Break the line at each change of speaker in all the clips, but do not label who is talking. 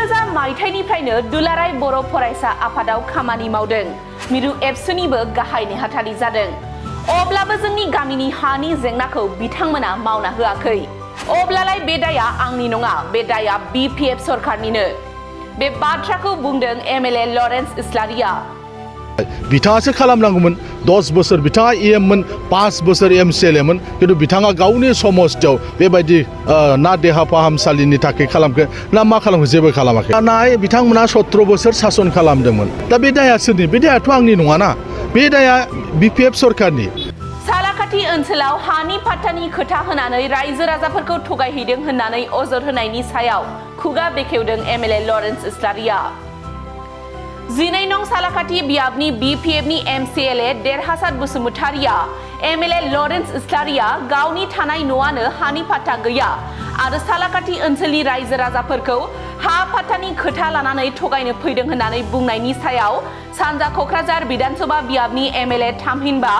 2000 मायथाइनिफ्रायनो दुलाराय बर' फरायसा आफादाव खामानि मावदों। मिरु एबसुनिबो गाहाय नेहाथारि जादों। अब्लाबो जोंनि गामिनि हानि जेंनाखौ बिथांमोना मावना होआखै। अब्लालाय बे दाया आंनि नङा, बे दाया BPF सरकारनिनो। बे बाथ्राखौ बुंदों MLA लरेन्स इस्लारिया।
बिथाङासो खालामनांगौमोन। 10 बोसोर बिथाङा EM मोन, 5 बोसोर MCLA मोन, खिन्थु बिथाङा गावनि समस्थियाव बेबायदि ना देहा फाहामसालिनि थाखाय खालामखो ना मा खालामखो जेबो खालामाखै। नाय बिथांमोना 17 बोसोर सासन खालामदोंमोन। दा बे दाया सोरनि? बे दायाथ' आंनि नङाना, बे दाया BPF सरकारनि।
सालाकाथि ओनसोलाव हानि पाट्टानि खोथा होनानै रायजो राजाफोरखौ थगायहैदों होननानै अजद होनायनि सायाव खुगा बेखेवदों MLA लरेन्स इस्लारिया। 12 नं सालाकाथि बियाबनि BPFनि MCLA देरहासार बसुमतारिया MLA लरेन्स इस्लारिया गावनि थानाय न'आनो हानि पाट्टा गैया आरो सालाकाथि ओनसोलनि रायजो राजाफोरखौ हा पाट्टानि खोथा लानानै थगायनो फैदों होननानै बुंनायनि सायाव सानजा क'क्राझार बिधानसभा बियाबनि MLA थामहिनबा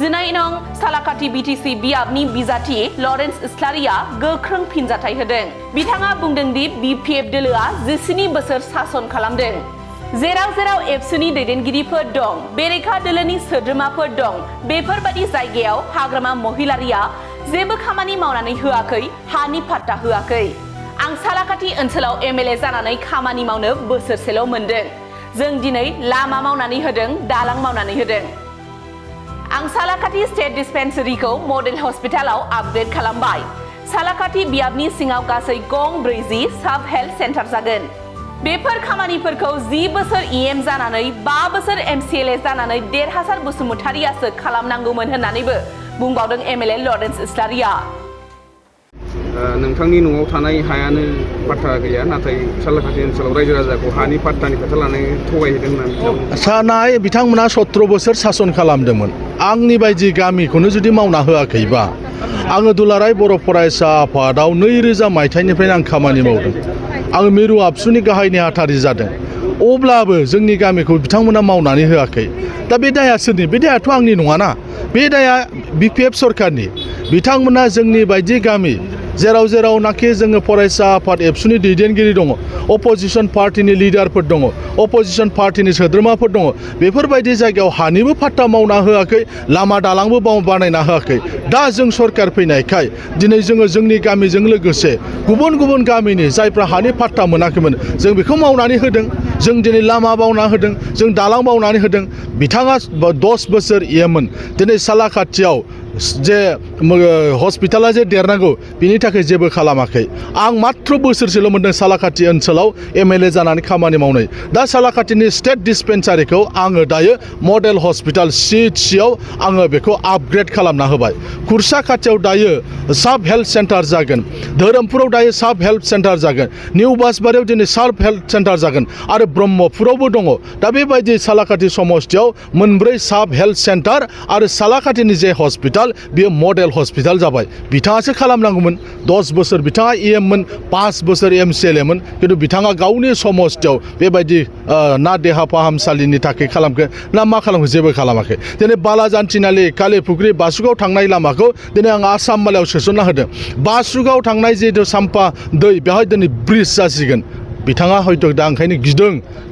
12 नं सालाकाथि BTC बियाबनि बिजाथि लरेन्स इस्लारिया गोख्रों फिनजाथाय होदों। बिथाङा बुंदों दि BPF दोलोआ 19 बोसोर सासन खालामदों। जेराव जेराव एबसुनि दैदेनगिरिफोर दं, बेरेखा दोलोनि सोद्रोमाफोर दं, बेफोरबादि जायगायाव हाग्रामा महिलारिया जेबो खामानि मावनानै होआखै, हानि पाट्टा होआखै। आं सालाकाथि ओनसोलाव MLA जानानै खामानि मावनो बोसोरसेल' मोनदों। जों दिनै लामा मावनानै होदों, दालां मावनानै होदों। आं सालाकाथि स्टेट डिस्पेन्सारिखौ मडेल हस्पिटालाव आपग्रेड खालामबाय। सालाकाथि बियाबनि सिङाव गासै गं 40 साब हेल्थ सेन्टार जागोन। बेफोर खामानिफोरखौ 10 बोसोर EM जानानै 5 बोसोर MCLA जानानै देरहासार बसुमतारियासो खालामनांगौमोन होननानैबो बुंबावदों MLA लरेन्स इस्लारिया।
नोंथांनि न'आव थानाय हायानो पाट्टा गैया, नाथाय सालाकाथि ओनसोलाव रायजो राजाखौ हानि पाट्टानि खोथा लानानै थगायहैदों होननानै
सानाय बिथांमोना 17 बोसोर सासन खालामदोंमोन। आंनि बायदि गामिखौनो जुदि मावना होआखैबा, आङो दुलाराय बर' फरायसा आफादाव 2000 मायथाइनिफ्रायनो आं खामानि मावदों। आङो मिरु आबसुनि गाहाय नेहाथारि जादों। अब्लाबो जोंनि गामिखौ बिथांमोना मावनानै होआखै। दा बे दाया सोरनि? बे दायाथ' आंनि नङाना, बे दाया BPF सरकारनि। बिथांमोना जोंनि बायदि गामि जेराव जेरावनाखि जोङो फरायसा आफाद एबसुनि दैदेनगिरि दङ, अपोजिसन पार्टिनि लिडारफोर दङ, अपोजिसन पार्टिनि सोद्रोमाफोर दङ, बेफोरबायदि जायगायाव हानिबो पाट्टा मावना होआखै, लामा दालांबो बानायना होआखै। दा जों सरकार फैनायखाय दिनै जोङो जोंनि गामिजों लोगोसे गुबुन गुबुन गामिनि जायफ्रा हानि पाट्टा मोनाखैमोन, जों बेखौ मावनानै होदों। जों दिनै लामा बावना होदों, जों दालां बावनानै होदों। बिथाङा 10 बोसोर EM-मोन। दिनै सालाकाथियाव जे हस्पिटाला जे देरनांगौ, बिनि थाखाय जेबो खालामाखै। आं मात्र बोसोरसेल' मोनदों सालाकाथि ओनसोलाव MLA जानानै खामानि मावनाय। दा सालाकाथिनि स्टेट डिस्पेन्सारिखौ आङो दायो मडेल हस्पिटाल CHC-आव आङो बेखौ आपग्रेड खालामना होबाय। खुरसा खाथियाव दायो साब हेल्थ सेन्टार जागोन। धोरोमपुराव दायो साब हेल्थ सेन्टार जागोन। निउ बासबारियाव दिनै साब हेल्थ सेन्टार जागोन आरो ब्रह्मपुरावबो दङ। दा बेबायदि सालाकाथि समस्थियाव 4 साब हेल्थ सेन्टार आरो सालाकाथिनि जे हस्पिटाल, बेयो मडेल हस्पिटाल जाबाय। बिथाङासो खालामनांगौमोन। 10 बोसोर बिथाङा EM-मोन, 5 बोसोर MCLA-मोन, खिन्थु बिथाङा गावनि समस्थियाव बेबायदि ना देहा फाहामसालिनि थाखाय खालामखो ना मा खालामखो जेबो खालामाखै। दिनै बालाजान्थिनालि कालिफुख्रि बासुगाव थांनाय लामाखौ दिनै आं आसाम मालायाव सोसनना होदों। बासुगाव थांनाय जिहेतु साम्फा दै, बेवहाय दिनै ब्रिज जासिगोन। बिथाङा हयथ' दा ओंखायनो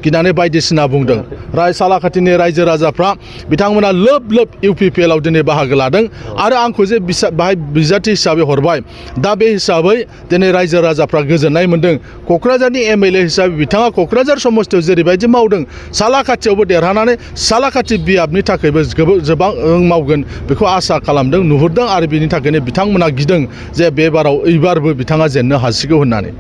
गिनानै बायदिसिना बुंदों। सालाकाथिनि रायजो राजाफ्रा बिथांमोना लोब लोब UPPL-आव दिनै बाहागो लादों आरो आंखौ जे बाहाय बिजाथि हिसाबै हरबाय। दा बे हिसाबै दिनै रायजो राजाफ्रा गोजोननाय मोन्दों। क'क्राझारनि MLA हिसाबै बिथाङा क'क्राझार समस्थियाव जेरैबायदि मावदों, सालाकाथियावबो देरहानानै सालाकाथि बियाबनि थाखायबो गोबां मावगोन बेखौ आसा खालामदों, नुहुरदों आरो बिनि थाखायनो बिथांमोना गिदों जे एबारबो बिथाङा जेननो हासिगौ होननानै।